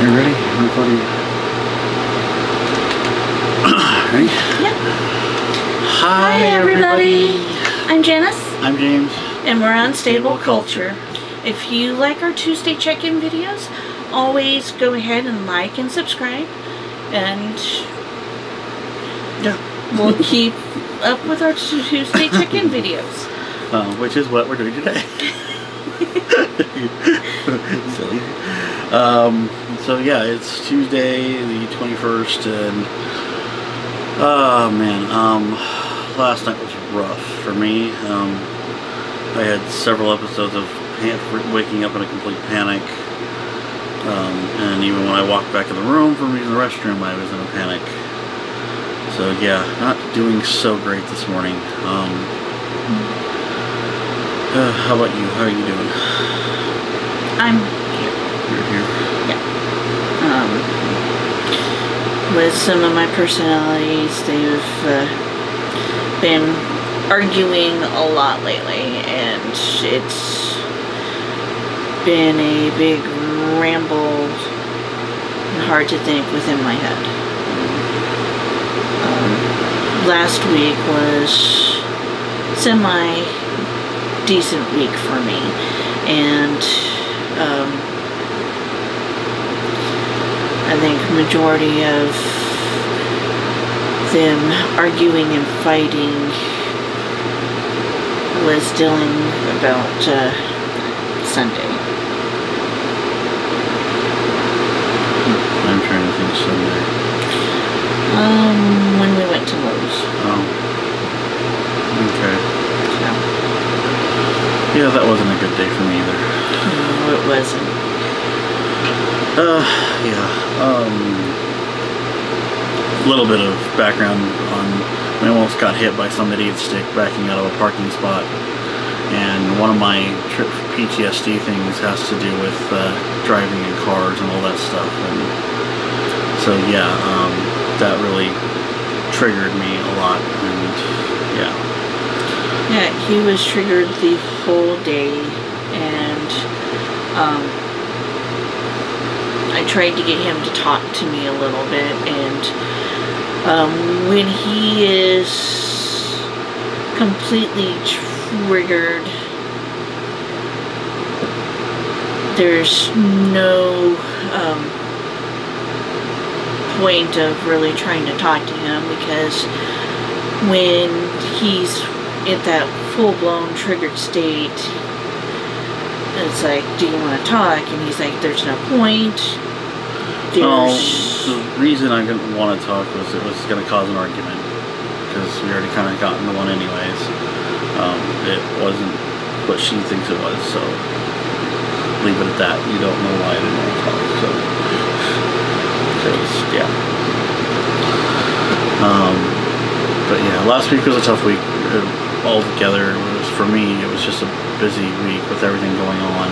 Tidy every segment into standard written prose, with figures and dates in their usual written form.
you ready? Ready? Yep. Hi everybody. I'm Janice. I'm James. And we're Unstable Culture. If you like our Tuesday check-in videos, always go ahead and like and subscribe. And we'll keep up with our Tuesday check-in videos. Which is what we're doing today. Silly. So yeah, it's Tuesday the 21st, and oh man, last night was rough for me. I had several episodes of waking up in a complete panic, and even when I walked back in the room from using the restroom, I was in a panic. So yeah, not doing so great this morning. How about you? How are you doing? I'm here. You're here? Yeah. With some of my personalities, they've been arguing a lot lately, and it's been a big ramble and hard to think within my head. Last week was semi-decent week for me, and I think majority of them arguing and fighting was dealing about Sunday. I'm trying to think Sunday. When we went to Lowe's. Oh. Okay. So. Yeah, that wasn't a good day for me either. No, it wasn't. Yeah. A little bit of background on, I almost got hit by some idiot stick backing out of a parking spot, and one of my PTSD things has to do with driving in cars and all that stuff, and so yeah, that really triggered me a lot, and yeah. Yeah, he was triggered the whole day, and I tried to get him to talk to me a little bit, and when he is completely triggered, there's no point of really trying to talk to him, because when he's at that full-blown triggered state, it's like, do you want to talk? And he's like, there's no point. The reason I didn't want to talk was it was going to cause an argument, because we already kind of got into one anyways. It wasn't what she thinks it was, so leave it at that. You don't know why I didn't want to talk, so yeah. But yeah, last week was a tough week altogether. It was, for me, it was just a busy week with everything going on.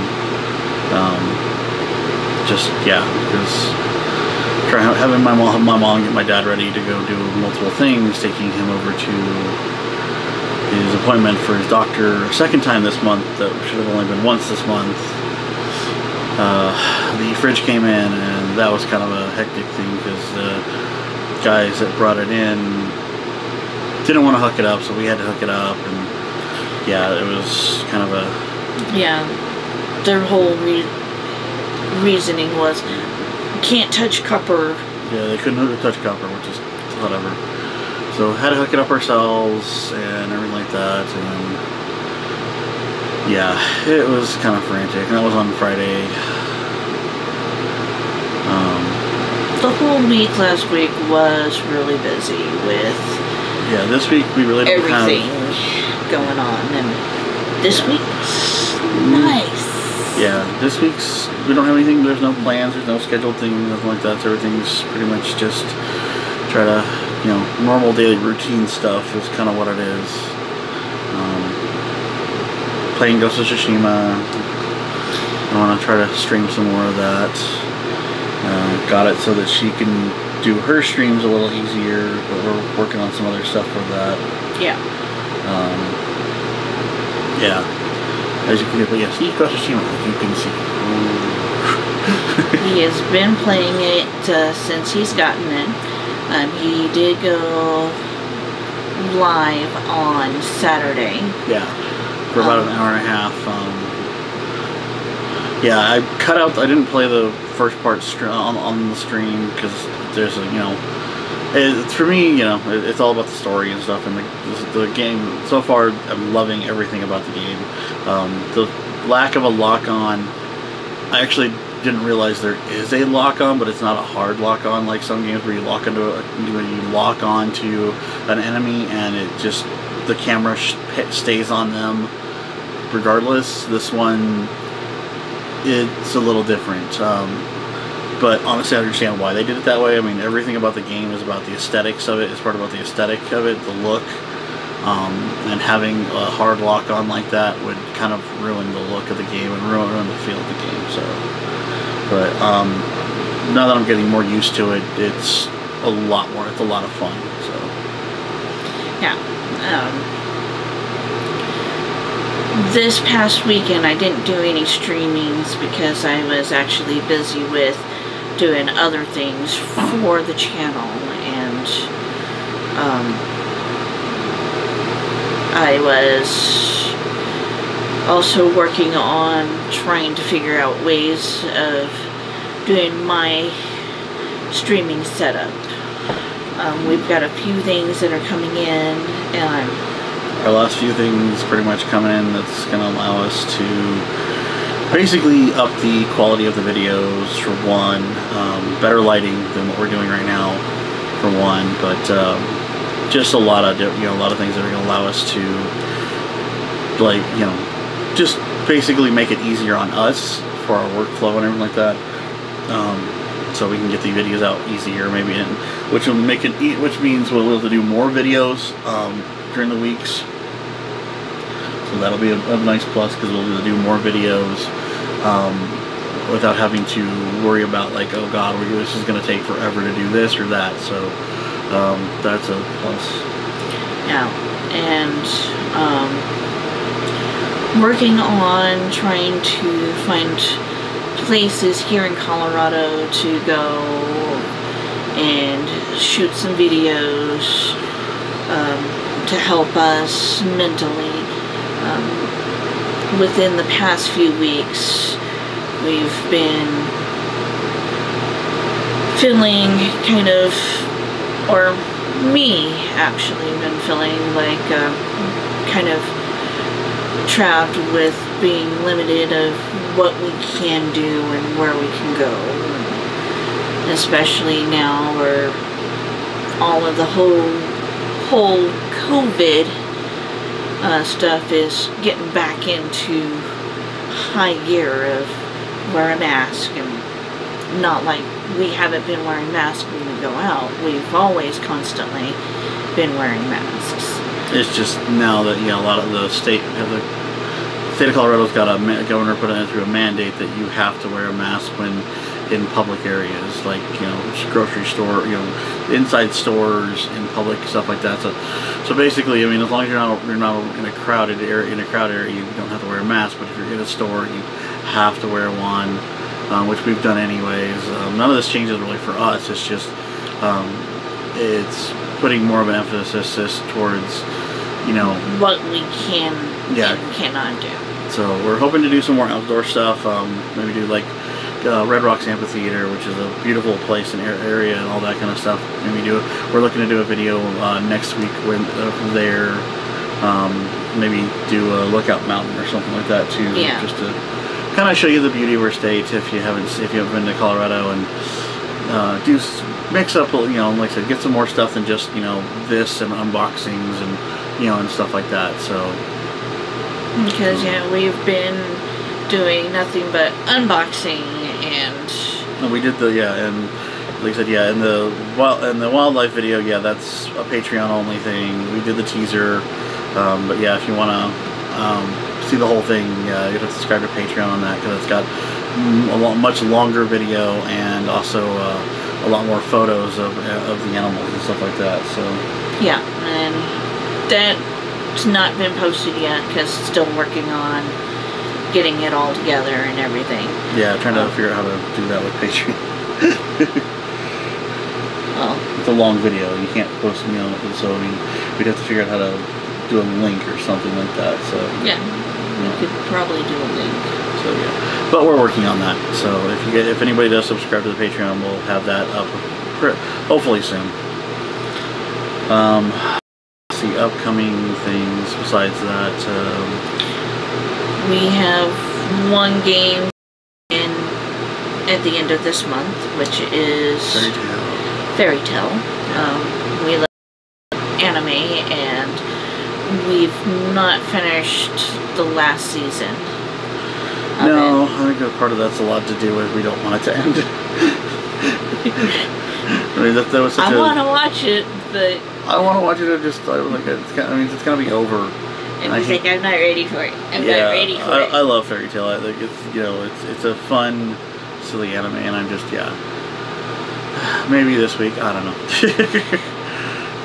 Just yeah, because having my mom get my dad ready to go do multiple things, taking him over to his appointment for his doctor a second time this month that should have only been once this month. The fridge came in, and that was kind of a hectic thing, because the guys that brought it in didn't want to hook it up, so we had to hook it up, and yeah, it was kind of a... Yeah, their whole reasoning was, can't touch copper. Yeah, they couldn't touch copper, which is whatever. So had to hook it up ourselves and everything like that, and yeah, it was kind of frantic, and that was on Friday. The whole week last week was really busy with... Yeah, this week we really don't everything going on, and this week's nice. Yeah, this week's, we don't have anything, there's no plans, there's no scheduled thing, nothing like that, so everything's pretty much just try to, you know, normal daily routine stuff is kind of what it is. Playing Ghost of Tsushima, I want to try to stream some more of that. Got it so that she can do her streams a little easier, but we're working on some other stuff for that. Yeah. Yeah. As you can see, yes, Ghost of Tsushima, as you can see. He has been playing it since he's gotten it. He did go live on Saturday. Yeah, for about an hour and a half. Yeah, I cut out. I didn't play the first part on the stream because there's a, you know, it's for me, you know, it's all about the story and stuff, and the game so far. I'm loving everything about the game. The lack of a lock-on, I actually didn't realize there is a lock-on, but it's not a hard lock-on like some games where you lock onto an enemy and it just the camera stays on them regardless. This one, it's a little different, but honestly I understand why they did it that way. I mean, everything about the game is about the aesthetics of it. It's part about the aesthetic of it, the look, and having a hard lock on like that would kind of ruin the look of the game and ruin the feel of the game. So, but now that I'm getting more used to it, it's a lot more. It's a lot of fun. So yeah. This past weekend I didn't do any streamings because I was actually busy with doing other things for the channel, and I was also working on trying to figure out ways of doing my streaming setup. We've got a few things that are coming in, and our last few things pretty much coming in that's going to allow us to basically up the quality of the videos for one, better lighting than what we're doing right now for one, but just a lot of, you know, a lot of things that are going to allow us to, like, you know, just basically make it easier on us for our workflow and everything like that. So we can get the videos out easier, maybe, which will make it, which means we'll be able to do more videos during the weeks. So that'll be a nice plus because we'll be able to do more videos without having to worry about, like, oh god, this is going to take forever to do this or that. So that's a plus. Yeah, and working on trying to find places here in Colorado to go and shoot some videos to help us mentally. Within the past few weeks, we've been feeling kind of, or me actually, been feeling like kind of trapped with being limited of what we can do and where we can go, and especially now where all of the whole COVID stuff is getting back into high gear of wear a mask, and not like we haven't been wearing masks when we go out. We've always constantly been wearing masks. It's just now that, you know, a lot of the state of Colorado's got a governor put it through a mandate that you have to wear a mask when in public areas, like, you know, grocery store, you know, inside stores, in public, stuff like that. So basically, I mean, as long as you're not in a crowded area, you don't have to wear a mask. But if you're in a store, you have to wear one, which we've done anyways. None of this changes really for us. It's just it's putting more of an emphasis towards, you know, what we can and cannot do. So we're hoping to do some more outdoor stuff. Maybe do like Red Rocks Amphitheater, which is a beautiful place and area and all that kind of stuff. Maybe we're looking to do a video next week when there. Maybe do a Lookout Mountain or something like that too. Yeah. Just to kind of show you the beauty of our state if you haven't been to Colorado, and mix up, you know, like I said, get some more stuff than just, you know, this and unboxings and, you know, and stuff like that. So because, yeah, we've been doing nothing but unboxing, and we did and like I said, yeah, and the wildlife video, yeah, that's a Patreon only thing. We did the teaser, but yeah, if you want to see the whole thing, you have to subscribe to Patreon on that, because it's got a much longer video and also a lot more photos of the animals and stuff like that. So yeah, and that's not been posted yet because still working on getting it all together and everything. Yeah, trying to figure out how to do that with Patreon. Well, it's a long video. You can't post me on it, so I mean, we'd have to figure out how to do a link or something like that. So yeah, we could probably do a link. So yeah, but we're working on that. So if anybody does subscribe to the Patreon, we'll have that up hopefully soon. See upcoming things besides that. We have one game at the end of this month, which is Fairy Tail. We love anime, and we've not finished the last season. No, I think that part of that's a lot to do with we don't want it to end. I mean, that was such I want to watch it, but I want to watch it. It's gonna be over. And he's like, I'm not ready for it. I'm not ready for it. I love Fairy Tail. I think it's it's a fun, silly anime, and I'm just maybe this week, I don't know.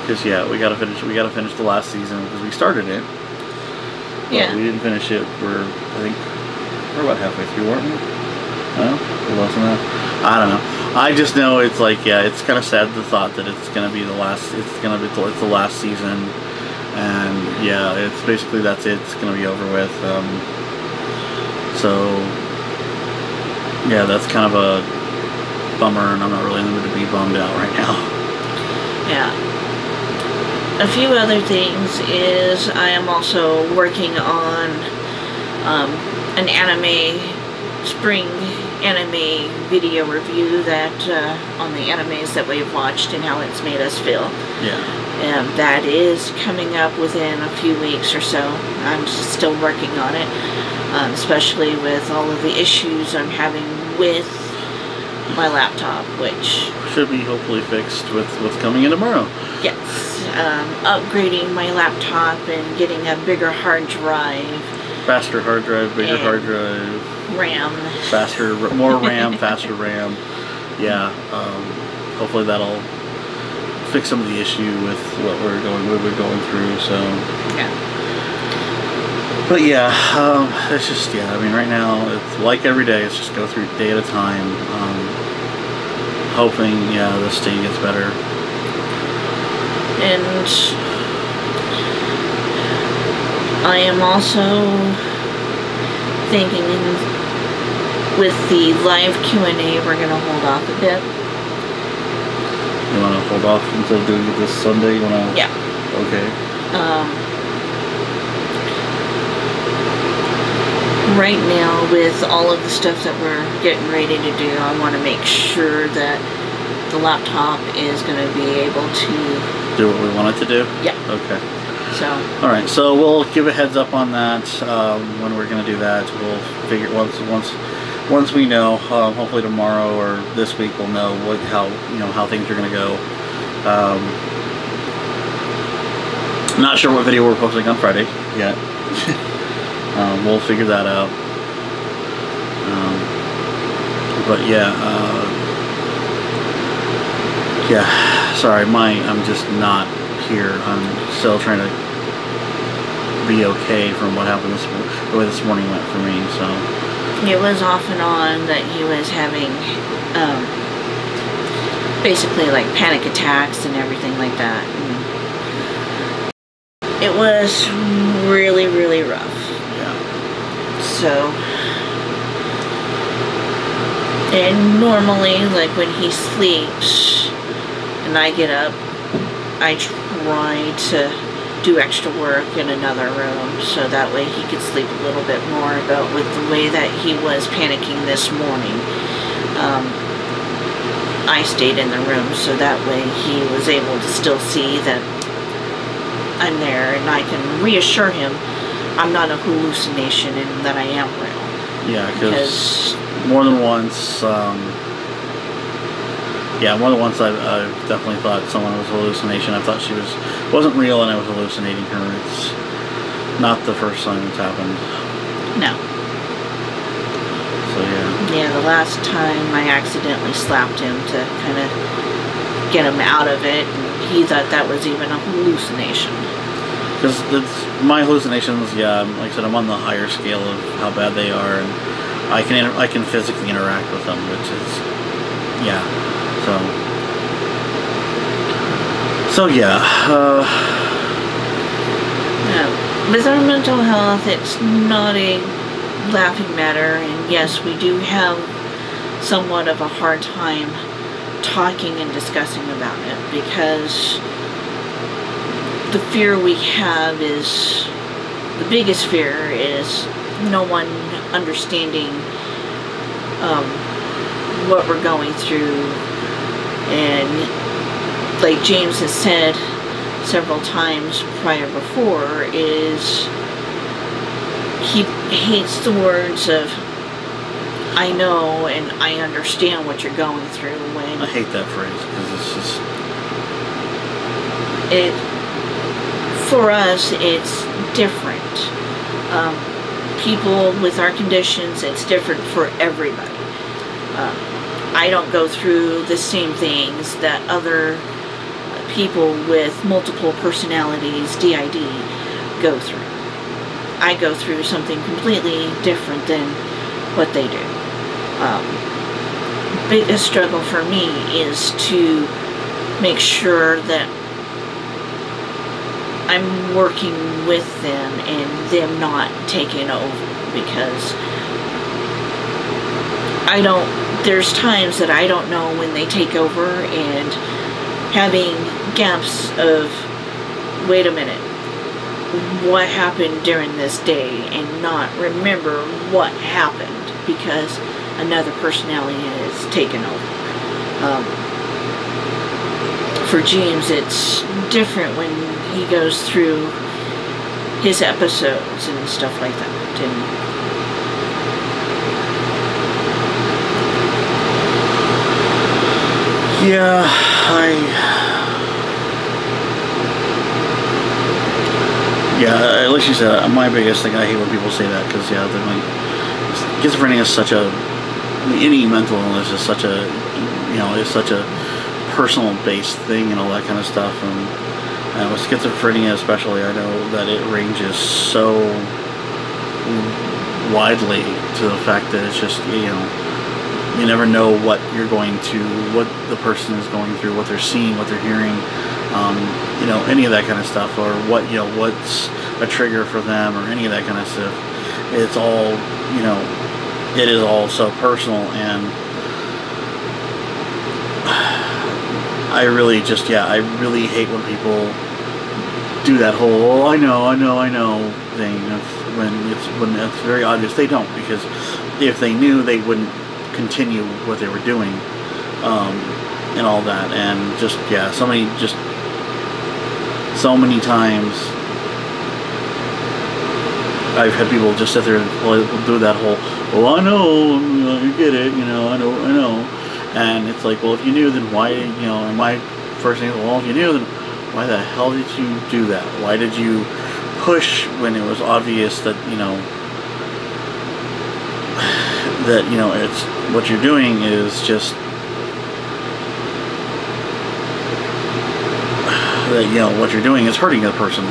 Because we gotta finish the last season because we started it. But we didn't finish it. We're about halfway through, weren't we? No, less than that. I don't know. I just know it's like it's kind of sad the thought that it's gonna be the last. It's the last season. And it's basically that's it. It's gonna be over with. So that's kind of a bummer, and I'm not really in the mood to be bummed out right now. Yeah. A few other things is I am also working on an spring anime video review that on the animes that we've watched and how it's made us feel. Yeah. That is coming up within a few weeks or so. I'm still working on it, especially with all of the issues I'm having with my laptop, which should be hopefully fixed with what's coming in tomorrow. Yes, upgrading my laptop and getting a bigger hard drive. Faster hard drive, bigger hard drive. RAM. Faster, more RAM, faster RAM. Yeah, hopefully that'll fix some of the issue with what we're going through. So yeah. But it's just I mean, right now it's like every day. It's just go through day at a time, hoping this day gets better. And I am also thinking with the live Q&A, we're gonna hold off a bit. You want to hold off until doing it this Sunday? You want to? Yeah. Okay. Right now, with all of the stuff that we're getting ready to do, I want to make sure that the laptop is going to be able to do what we want it to do? Yeah. Okay. So. Alright, so we'll give a heads up on that when we're going to do that. We'll figure once we know, hopefully tomorrow or this week we'll know how things are going to go. Not sure what video we're posting on Friday yet. We'll figure that out. But sorry, I'm just not here. I'm still trying to be okay from what happened the way this morning went for me, so. It was off and on that he was having basically like panic attacks and everything like that. And it was really, really rough. Yeah. So, and normally, like when he sleeps and I get up, I try to do extra work in another room so that way he could sleep a little bit more. But with the way that he was panicking this morning, I stayed in the room so that way he was able to still see that I'm there and I can reassure him I'm not a hallucination and that I am real. Yeah, because more than once, more than once I've definitely thought someone was a hallucination. I thought she wasn't real and I was hallucinating her. It's not the first time it's happened. No. So yeah, the last time I accidentally slapped him to kind of get him out of it, and he thought that was even a hallucination. because my hallucinations. Yeah, like I said, I'm on the higher scale of how bad they are, and I can physically interact with them, which is yeah. So yeah. With our mental health, it's not a laughing matter, and yes, we do have somewhat of a hard time talking and discussing about it, because the fear we have is, the biggest fear is no one understanding what we're going through. And like James has said several times prior before, is he hates the words of "I know" and "I understand what you're going through." When I hate that phrase, because it's just for us, it's different. People with our conditions, it's different for everybody. I don't go through the same things that other people with multiple personalities, DID, go through. I go through something completely different than what they do. Biggest struggle for me is to make sure that I'm working with them and them not taking over, because there's times that I don't know when they take over, and having gaps of, wait a minute, what happened during this day, and not remember what happened because another personality has taken over. For James, it's different when he goes through his episodes and stuff like that. And yeah, like you said, my biggest thing, I hate when people say that, because yeah, they're like, schizophrenia is such a, any mental illness is such a, is such a personal based thing and all that kind of stuff. And with schizophrenia especially, I know that it ranges so widely, to the fact that it's just, you never know what what the person is going through, what they're seeing, what they're hearing, any of that kind of stuff, or what's a trigger for them, or any of that kind of stuff. It's all, it is all so personal, and I really hate when people do that whole, oh, I know thing. When it's very obvious they don't, because if they knew, they wouldn't continue what they were doing, and all that. And so many times I've had people just sit there and do that whole, oh, I know, you get it, I know, and it's like, well, if you knew, then why, and my first thing, well, if you knew, then why the hell did you do that? Why did you push when it was obvious that, it's, what you're doing is just, that, what you're doing is hurting the person,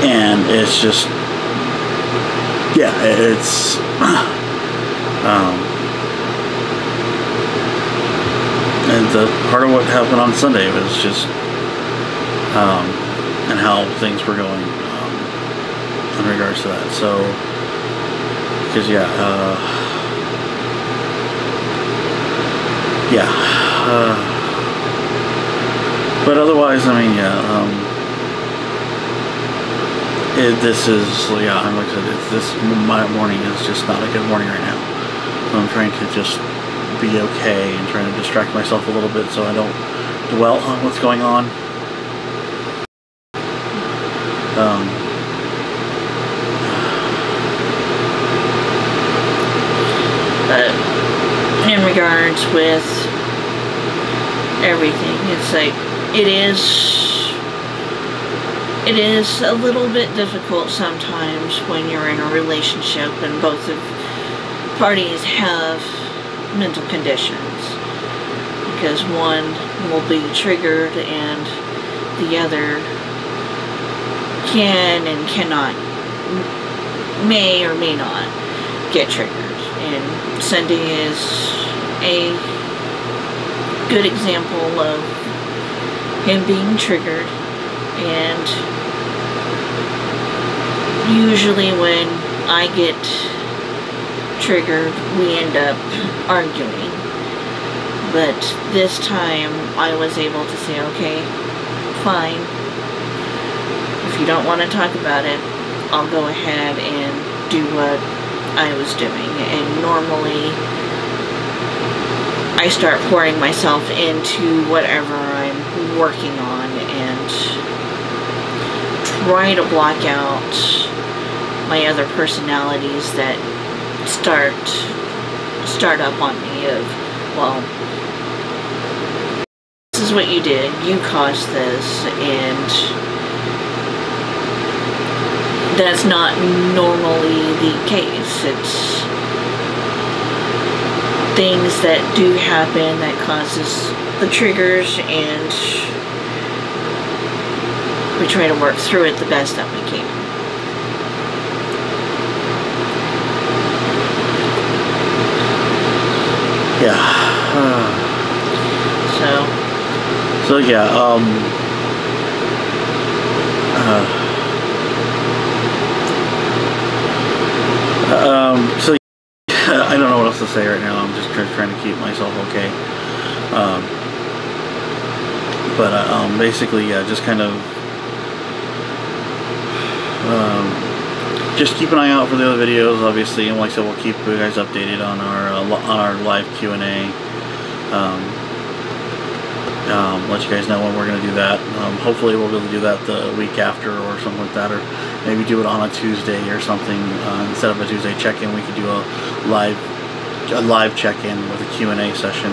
and it's just, it's, and the part of what happened on Sunday was just, and how things were going, in regards to that. So, because but otherwise, I mean, this is, like I said, my morning is just not a good morning right now. So I'm trying to just be okay and trying to distract myself a little bit so I don't dwell on what's going on. In regards with everything, it's like, it is a little bit difficult sometimes when you're in a relationship and both of parties have mental conditions, because one will be triggered and the other can and cannot, may or may not get triggered. And Sunday is a good example of him being triggered, and usually when I get triggered we end up arguing, but this time I was able to say, okay, fine, if you don't want to talk about it, I'll go ahead and do what I was doing. And normally I start pouring myself into whatever I'm working on and try to block out my other personalities that start up on me of, well, this is what you did, you caused this, and that's not normally the case. It's things that do happen that causes the triggers, and we try to work through it the best that we can. Yeah. So yeah. So I don't know what else to say right now. I'm just trying to keep myself okay. Basically, yeah, just kind of just keep an eye out for the other videos, obviously, and like I said, we'll keep you guys updated on our live Q&A. Let you guys know when we're going to do that. Hopefully we'll be able to do that the week after or something like that, or maybe do it on a Tuesday or something. Instead of a Tuesday check-in, we could do a live check-in with a Q&A session.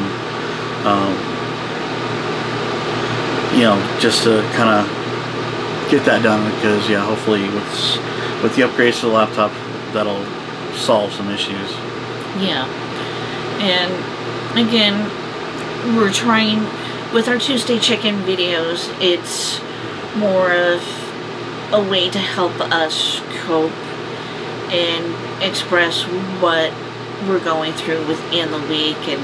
You know, just to kind of get that done, because yeah, hopefully with the upgrades to the laptop, that'll solve some issues. Yeah, and again, we're trying with our Tuesday check-in videos. It's more of a way to help us cope and express what we're going through within the week and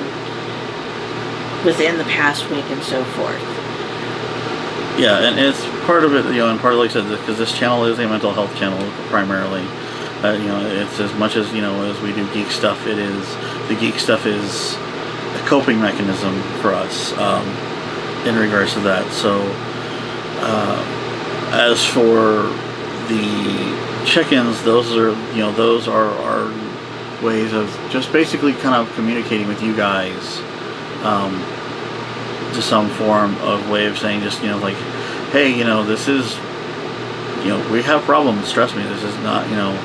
within the past week and so forth. Yeah, and it's part of it, you know, and part of, like I said, because this channel is a mental health channel primarily. You know, it's as much as, you know, as we do geek stuff, the geek stuff is a coping mechanism for us in regards to that. So, as for the check-ins, those are our ways of just basically kind of communicating with you guys. To some form of way of saying, just, you know, like, hey, you know, this is, you know, we have problems, trust me, this is not, you know,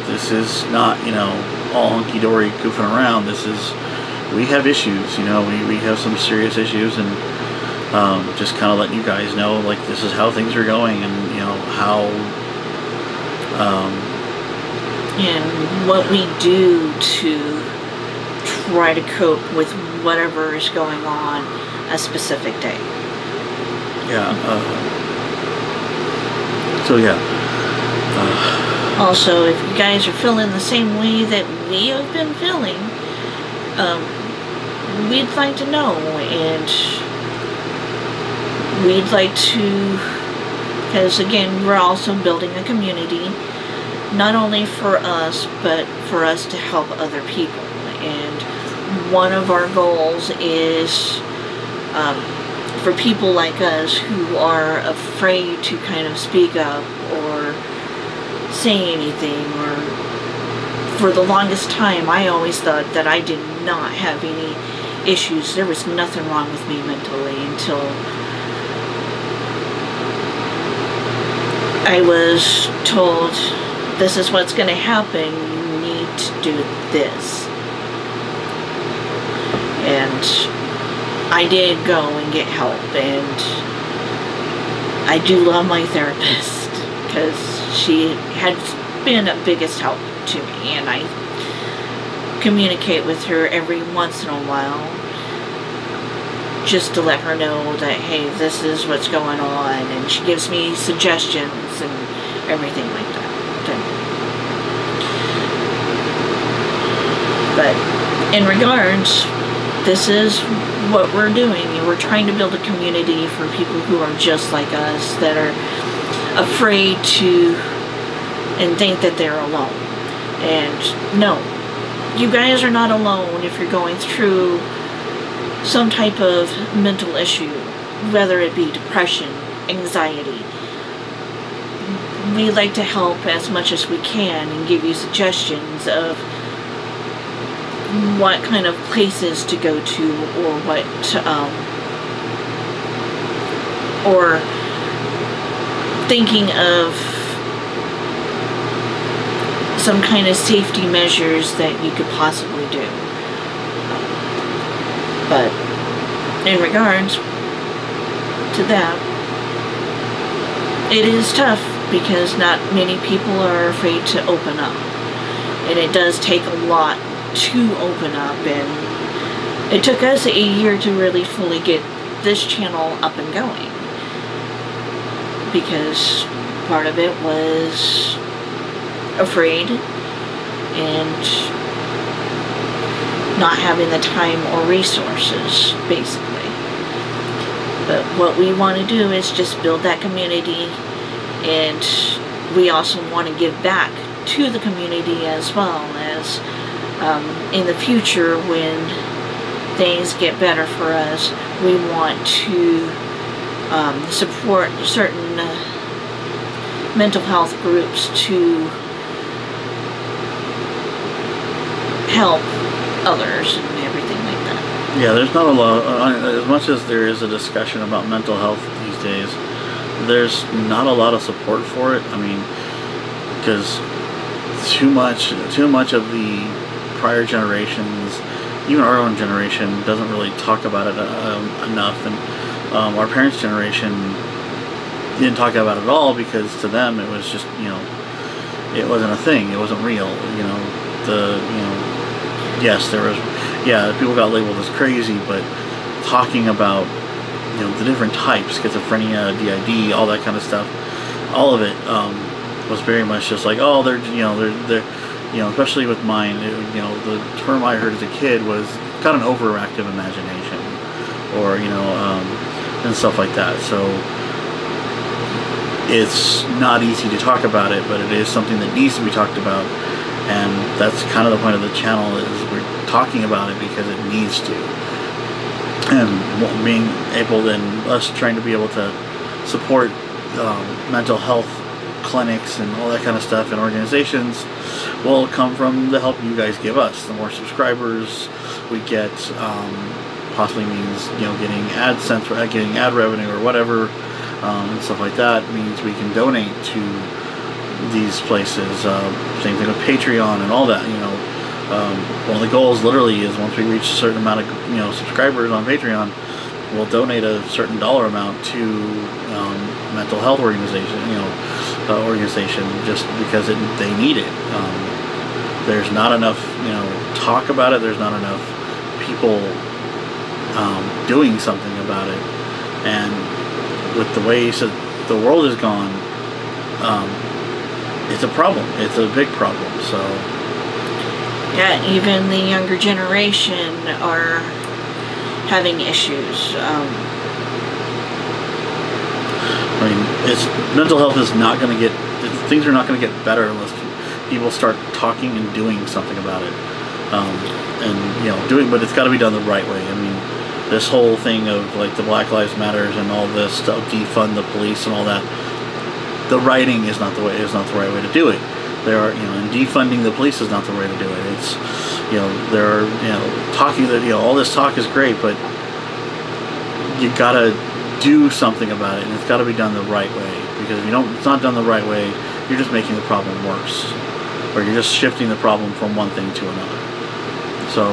this is not, you know, all hunky-dory goofing around. This is, we have issues, you know, we have some serious issues, and just kind of letting you guys know, like, this is how things are going, and, you know, how and what we do to try to cope with whatever is going on a specific day. Yeah. So yeah. Also, if you guys are feeling the same way that we have been feeling, we'd like to know, and we'd like to, because again, we're also building a community, not only for us, but for us to help other people. And one of our goals is for people like us who are afraid to kind of speak up or say anything, or for the longest time I always thought that I did not have any issues. There was nothing wrong with me mentally until I was told, this is what's going to happen, you need to do this. And I did go and get help, and I do love my therapist, because she had been a biggest help to me, and I communicate with her every once in a while, just to let her know that, hey, this is what's going on, and she gives me suggestions and everything like that. But in regards, this is what we're doing. We're trying to build a community for people who are just like us, that are afraid to and think that they're alone. And no, you guys are not alone if you're going through some type of mental issue, whether it be depression, anxiety. We like to help as much as we can and give you suggestions of what kind of places to go to, or what or thinking of some kind of safety measures that you could possibly do. But in regards to that, it is tough because not many people are afraid to open up, and it does take a lot to open up, and it took us a year to really fully get this channel up and going, because part of it was afraid and not having the time or resources, basically. But what we want to do is just build that community, and we also want to give back to the community as well, as in the future when things get better for us, we want to support certain mental health groups to help others and everything like that. Yeah, there's not a lot, as much as there is a discussion about mental health these days, there's not a lot of support for it. I mean, because too much of the prior generations, even our own generation, doesn't really talk about it enough, and our parents' generation didn't talk about it at all, because to them it was just, you know, it wasn't a thing, it wasn't real, you know. Yes, there was, yeah, people got labeled as crazy, but talking about, you know, the different types, schizophrenia, DID, all that kind of stuff, all of it was very much just like, oh, they're, you know, especially with mine, you know, the term I heard as a kid was got an overactive imagination, or, you know, and stuff like that. So it's not easy to talk about it, but it is something that needs to be talked about, and that's kind of the point of the channel, is we're talking about it because it needs to. And being able, then us trying to be able to support mental health clinics and all that kind of stuff and organizations will come from the help you guys give us. The more subscribers we get, possibly means, you know, getting AdSense, or getting ad revenue or whatever, and stuff like that, means we can donate to these places. Same thing with Patreon and all that, you know. One of the goals literally is, once we reach a certain amount of, you know, subscribers on Patreon, we'll donate a certain dollar amount to mental health organization, you know, organization, just because they need it. There's not enough, you know, talk about it. There's not enough people doing something about it, and with the ways that the world has gone, it's a problem. It's a big problem. So yeah, even the younger generation are having issues. I mean, mental health is not going to get, things are not going to get better unless people start talking and doing something about it. And, you know, but it's got to be done the right way. I mean, this whole thing of, like, the Black Lives Matters and all this stuff, defund the police and all that, the writing is not the way, is not the right way to do it. There are, you know, and defunding the police is not the way to do it. It's, you know, there are, you know, talking that, you know, all this talk is great, but you gotta do something about it, and it's got to be done the right way, because if you don't, it's not done the right way, you're just making the problem worse, or you're just shifting the problem from one thing to another. So,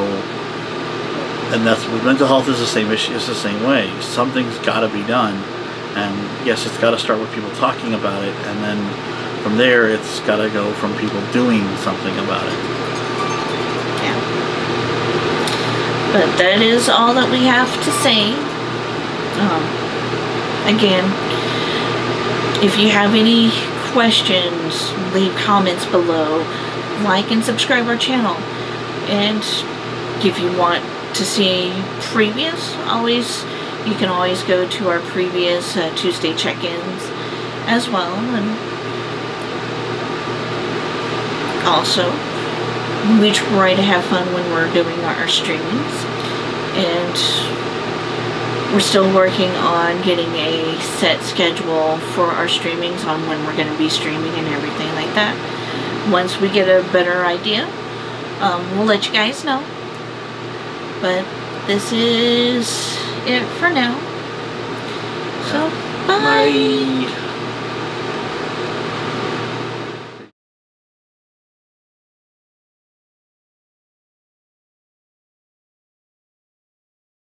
and that's with mental health, is the same issue. It's the same way. Something's got to be done, and yes, it's got to start with people talking about it, and then from there, it's got to go from people doing something about it. Yeah. But that is all that we have to say. Again, if you have any questions, leave comments below. Like and subscribe our channel. And if you want to see previous, you can always go to our previous Tuesday check-ins as well. And also, we try to have fun when we're doing our streamings, and we're still working on getting a set schedule for our streamings on when we're going to be streaming and everything like that. Once we get a better idea, we'll let you guys know. But this is it for now. So, bye.